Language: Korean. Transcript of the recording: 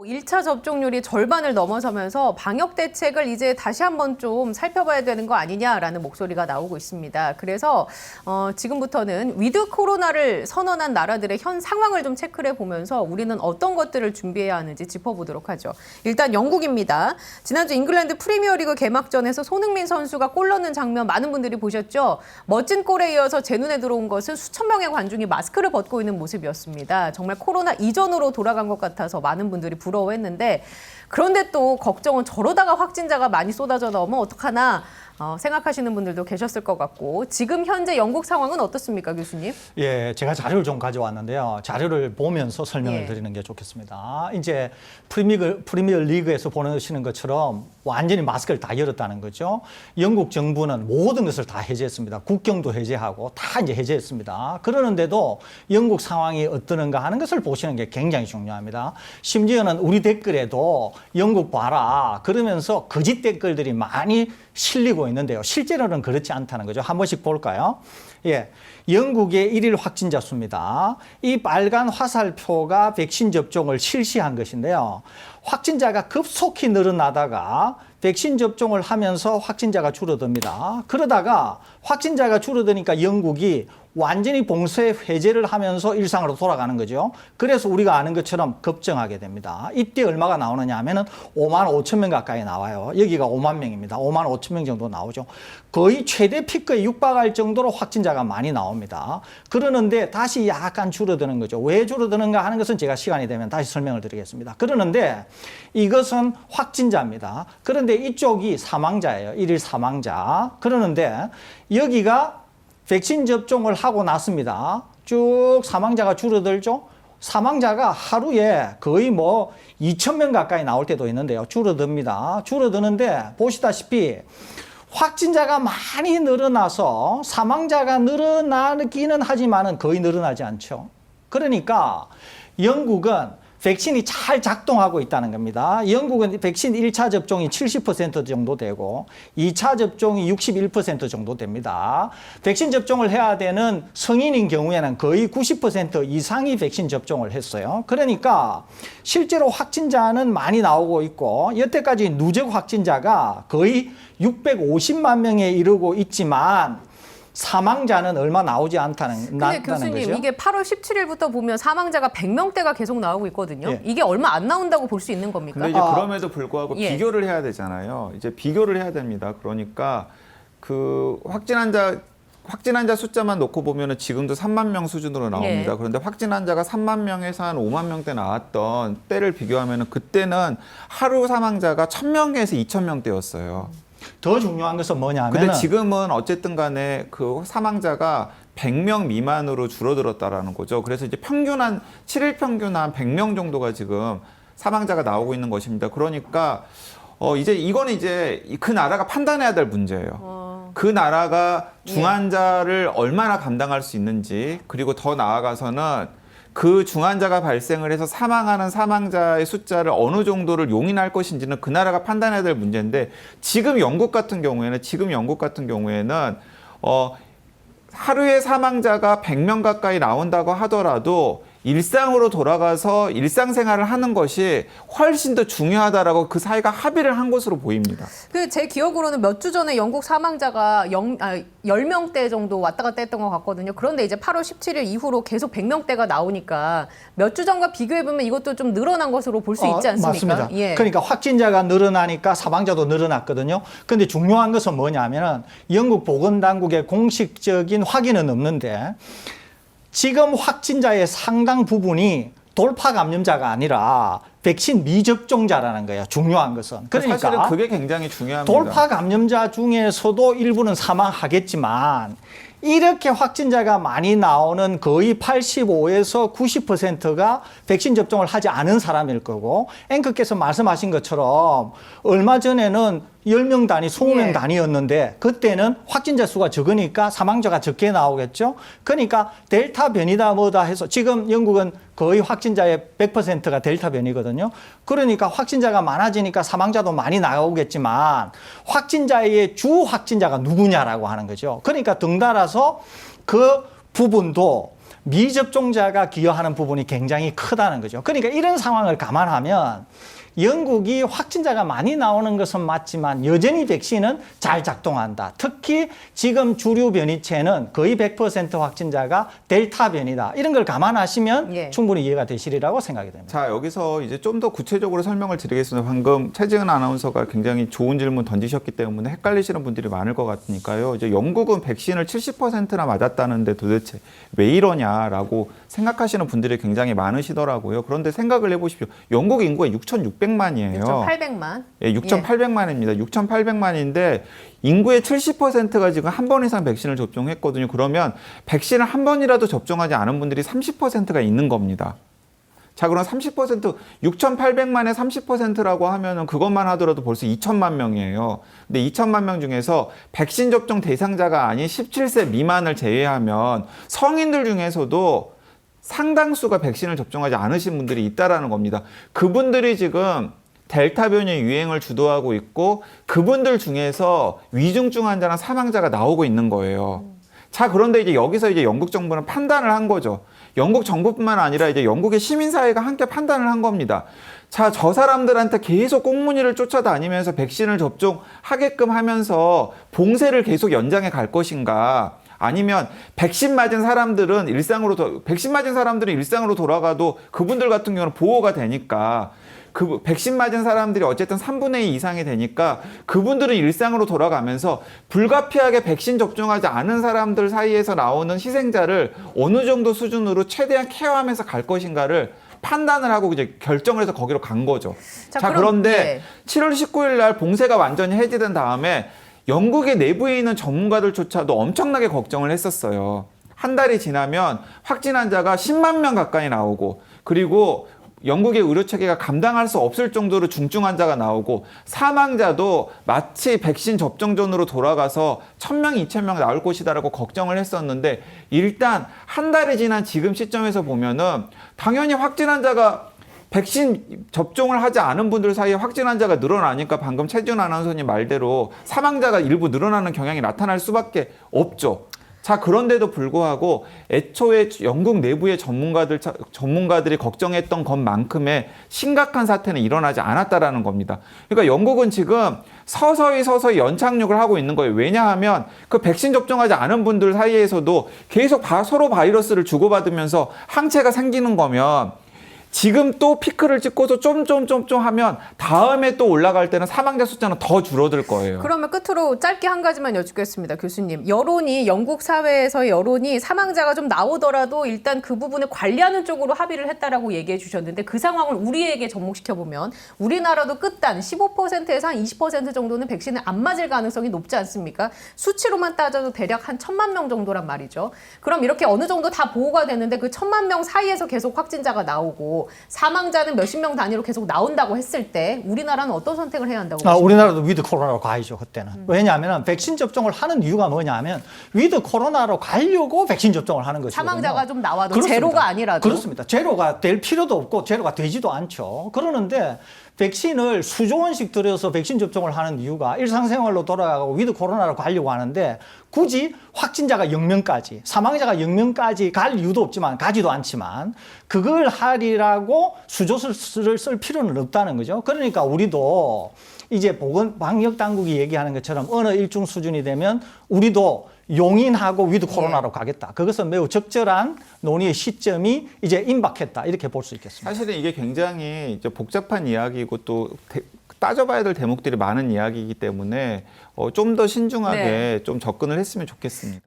1차 접종률이 절반을 넘어서면서 방역 대책을 이제 다시 한번 좀 살펴봐야 되는 거 아니냐라는 목소리가 나오고 있습니다. 그래서 지금부터는 위드 코로나를 선언한 나라들의 현 상황을 좀 체크를 해보면서 우리는 어떤 것들을 준비해야 하는지 짚어보도록 하죠. 일단 영국입니다. 지난주 잉글랜드 프리미어리그 개막전에서 손흥민 선수가 골 넣는 장면 많은 분들이 보셨죠? 멋진 골에 이어서 제 눈에 들어온 것은 수천 명의 관중이 마스크를 벗고 있는 모습이었습니다. 정말 코로나 이전으로 돌아간 것 같아서 많은 분들이 부러워했는데, 그런데 또 걱정은 저러다가 확진자가 많이 쏟아져 나오면 어떡하나 생각하시는 분들도 계셨을 것 같고, 지금 현재 영국 상황은 어떻습니까, 교수님? 예, 제가 자료를 좀 가져왔는데요. 자료를 보면서 설명을 드리는 게 좋겠습니다. 이제 프리미어 리그에서 보시는 것처럼 완전히 마스크를 다 열었다는 거죠. 영국 정부는 모든 것을 다 해제했습니다. 국경도 해제하고 다 이제 해제했습니다. 그러는데도 영국 상황이 어떠는가 하는 것을 보시는 게 굉장히 중요합니다. 심지어는 우리 댓글에도 영국 봐라 그러면서 거짓 댓글들이 많이 실리고 있는데요. 실제로는 그렇지 않다는 거죠. 한 번씩 볼까요? 예, 영국의 일일 확진자 수입니다. 이 빨간 화살표가 백신 접종을 실시한 것인데요. 확진자가 급속히 늘어나다가 백신 접종을 하면서 확진자가 줄어듭니다. 그러다가 확진자가 줄어드니까 영국이 완전히 봉쇄 해제를 하면서 일상으로 돌아가는 거죠. 그래서 우리가 아는 것처럼 급증하게 됩니다. 이때 얼마가 나오느냐 하면은 5만 5천 명 가까이 나와요. 여기가 5만 명입니다. 5만 5천 명 정도 나오죠. 거의 최대 피크에 육박할 정도로 확진자가 많이 나옵니다. 그러는데 다시 약간 줄어드는 거죠. 왜 줄어드는가 하는 것은 제가 시간이 되면 다시 설명을 드리겠습니다. 그러는데 이것은 확진자입니다. 그런데 이쪽이 사망자예요. 일일 사망자. 그러는데 여기가 백신 접종을 하고 났습니다. 쭉 사망자가 줄어들죠. 사망자가 하루에 거의 2,000명 가까이 나올 때도 있는데요. 줄어듭니다. 줄어드는데 보시다시피 확진자가 많이 늘어나서 사망자가 늘어나기는 하지만은 거의 늘어나지 않죠. 그러니까 영국은 백신이 잘 작동하고 있다는 겁니다. 영국은 백신 1차 접종이 70% 정도 되고 2차 접종이 61% 정도 됩니다. 백신 접종을 해야 되는 성인인 경우에는 거의 90% 이상이 백신 접종을 했어요. 그러니까 실제로 확진자는 많이 나오고 있고 여태까지 누적 확진자가 거의 650만 명에 이르고 있지만 사망자는 얼마 나오지 않다는 근데 교수님, 거죠. 이게 8월 17일부터 보면 사망자가 100명대가 계속 나오고 있거든요. 예. 이게 얼마 안 나온다고 볼 수 있는 겁니까? 근데 이제 그럼에도 불구하고 예. 비교를 해야 되잖아요. 이제 비교를 해야 됩니다. 그러니까 그 확진 환자 숫자만 놓고 보면은 지금도 3만 명 수준으로 나옵니다. 예. 그런데 확진 환자가 3만 명에서 한 5만 명대 나왔던 때를 비교하면은 그때는 하루 사망자가 1,000명에서 2,000명대였어요. 더 중요한 것은 뭐냐면 근데 지금은 어쨌든 간에 그 사망자가 100명 미만으로 줄어들었다라는 거죠. 그래서 이제 7일 평균 한 100명 정도가 지금 사망자가 나오고 있는 것입니다. 그러니까 이거는 이제 그 나라가 판단해야 될 문제예요. 그 나라가 중환자를 얼마나 감당할 수 있는지, 그리고 더 나아가서는 그 중환자가 발생을 해서 사망하는 사망자의 숫자를 어느 정도를 용인할 것인지는 그 나라가 판단해야 될 문제인데, 지금 영국 같은 경우에는 하루에 사망자가 100명 가까이 나온다고 하더라도 일상으로 돌아가서 일상생활을 하는 것이 훨씬 더 중요하다라고 그 사이가 합의를 한 것으로 보입니다. 제 기억으로는 몇 주 전에 영국 사망자가 10명대 정도 왔다 갔다 했던 것 같거든요. 그런데 이제 8월 17일 이후로 계속 100명대가 나오니까 몇 주 전과 비교해보면 이것도 좀 늘어난 것으로 볼 수 있지 않습니까? 맞습니다. 예. 그러니까 확진자가 늘어나니까 사망자도 늘어났거든요. 근데 중요한 것은 뭐냐면은 영국 보건당국의 공식적인 확인은 없는데 지금 확진자의 상당 부분이 돌파 감염자가 아니라 백신 미접종자라는 거예요. 중요한 것은. 그러니까 사실은 그게 굉장히 중요합니다. 돌파 감염자 중에서도 일부는 사망하겠지만 이렇게 확진자가 많이 나오는 거의 85에서 90%가 백신 접종을 하지 않은 사람일 거고, 앵커께서 말씀하신 것처럼 얼마 전에는 10명 단위, 20명 단위였는데 그때는 확진자 수가 적으니까 사망자가 적게 나오겠죠. 그러니까 델타 변이다 뭐다 해서 지금 영국은 거의 확진자의 100%가 델타 변이거든요. 그러니까 확진자가 많아지니까 사망자도 많이 나오겠지만 확진자의 주 확진자가 누구냐라고 하는 거죠. 그러니까 덩달아서 그 부분도 미접종자가 기여하는 부분이 굉장히 크다는 거죠. 그러니까 이런 상황을 감안하면 영국이 확진자가 많이 나오는 것은 맞지만 여전히 백신은 잘 작동한다. 특히 지금 주류 변이체는 거의 100% 확진자가 델타 변이다. 이런 걸 감안하시면 예. 충분히 이해가 되시리라고 생각이 됩니다. 자, 여기서 이제 좀 더 구체적으로 설명을 드리겠습니다. 방금 최지은 아나운서가 굉장히 좋은 질문 던지셨기 때문에 헷갈리시는 분들이 많을 것 같으니까요. 이제 영국은 백신을 70%나 맞았다는데 도대체 왜 이러냐라고 생각하시는 분들이 굉장히 많으시더라고요. 그런데 생각을 해보십시오. 영국 인구가 6,600만이에요. 6,800만. 예, 6,800만입니다. 6,800만인데 인구의 70%가 지금 한 번 이상 백신을 접종했거든요. 그러면 백신을 한 번이라도 접종하지 않은 분들이 30%가 있는 겁니다. 자, 그럼 30%, 6,800만의 30%라고 하면은 그것만 하더라도 벌써 2천만 명이에요. 근데 2천만 명 중에서 백신 접종 대상자가 아닌 17세 미만을 제외하면 성인들 중에서도 상당수가 백신을 접종하지 않으신 분들이 있다라는 겁니다. 그분들이 지금 델타 변이 유행을 주도하고 있고 그분들 중에서 위중증 환자나 사망자가 나오고 있는 거예요. 자, 그런데 이제 여기서 이제 영국 정부는 판단을 한 거죠. 영국 정부뿐만 아니라 이제 영국의 시민사회가 함께 판단을 한 겁니다. 자, 저 사람들한테 계속 꽁무니를 쫓아다니면서 백신을 접종하게끔 하면서 봉쇄를 계속 연장해 갈 것인가? 아니면 백신 맞은 사람들은 일상으로 돌아가도 그분들 같은 경우는 보호가 되니까 그 백신 맞은 사람들이 어쨌든 3분의 2 이상이 되니까 그분들은 일상으로 돌아가면서 불가피하게 백신 접종하지 않은 사람들 사이에서 나오는 희생자를 어느 정도 수준으로 최대한 케어하면서 갈 것인가를 판단을 하고 이제 결정을 해서 거기로 간 거죠. 자, 그런데 7월 19일 날 봉쇄가 완전히 해제된 다음에 영국의 내부에 있는 전문가들조차도 엄청나게 걱정을 했었어요. 한 달이 지나면 확진 환자가 10만 명 가까이 나오고 그리고 영국의 의료체계가 감당할 수 없을 정도로 중증 환자가 나오고 사망자도 마치 백신 접종전으로 돌아가서 1,000명, 2,000명 나올 것이다라고 걱정을 했었는데 일단 한 달이 지난 지금 시점에서 보면은 당연히 확진 환자가 백신 접종을 하지 않은 분들 사이에 확진 환자가 늘어나니까 방금 최지은 아나운서님 말대로 사망자가 일부 늘어나는 경향이 나타날 수밖에 없죠. 자, 그런데도 불구하고 애초에 영국 내부의 전문가들이 걱정했던 것만큼의 심각한 사태는 일어나지 않았다라는 겁니다. 그러니까 영국은 지금 서서히 연착륙을 하고 있는 거예요. 왜냐하면 그 백신 접종하지 않은 분들 사이에서도 계속 서로 바이러스를 주고받으면서 항체가 생기는 거면 지금 또 피크를 찍고서 좀 하면 다음에 또 올라갈 때는 사망자 숫자는 더 줄어들 거예요. 그러면 끝으로 짧게 한 가지만 여쭙겠습니다, 교수님. 영국 사회에서의 여론이 사망자가 좀 나오더라도 일단 그 부분을 관리하는 쪽으로 합의를 했다라고 얘기해 주셨는데 그 상황을 우리에게 접목시켜보면 우리나라도 끝단 15%에서 한 20% 정도는 백신을 안 맞을 가능성이 높지 않습니까? 수치로만 따져도 대략 한 1,000만 명 정도란 말이죠. 그럼 이렇게 어느 정도 다 보호가 되는데 그 1,000만 명 사이에서 계속 확진자가 나오고 사망자는 몇십 명 단위로 계속 나온다고 했을 때 우리나라는 어떤 선택을 해야 한다고 보십니까? 우리나라도 위드 코로나로 가야죠, 그때는. 왜냐하면 백신 접종을 하는 이유가 뭐냐면 위드 코로나로 가려고 백신 접종을 하는 것이거든요. 사망자가 좀 나와도 그렇습니다. 제로가 아니라도. 그렇습니다. 제로가 될 필요도 없고 제로가 되지도 않죠. 그러는데 백신을 수조 원씩 들여서 백신 접종을 하는 이유가 일상생활로 돌아가고 위드 코로나로 가려고 하는데 굳이 확진자가 0명까지 사망자가 0명까지 갈 이유도 없지만 가지도 않지만 그걸 하리라고 수조를 쓸 필요는 없다는 거죠. 그러니까 우리도 이제 방역 당국이 얘기하는 것처럼 어느 일정 수준이 되면 우리도 용인하고 위드 코로나로 가겠다. 그것은 매우 적절한 논의의 시점이 이제 임박했다. 이렇게 볼 수 있겠습니다. 사실은 이게 굉장히 이제 복잡한 이야기이고 또 따져봐야 될 대목들이 많은 이야기이기 때문에 좀 더 신중하게 좀 접근을 했으면 좋겠습니다.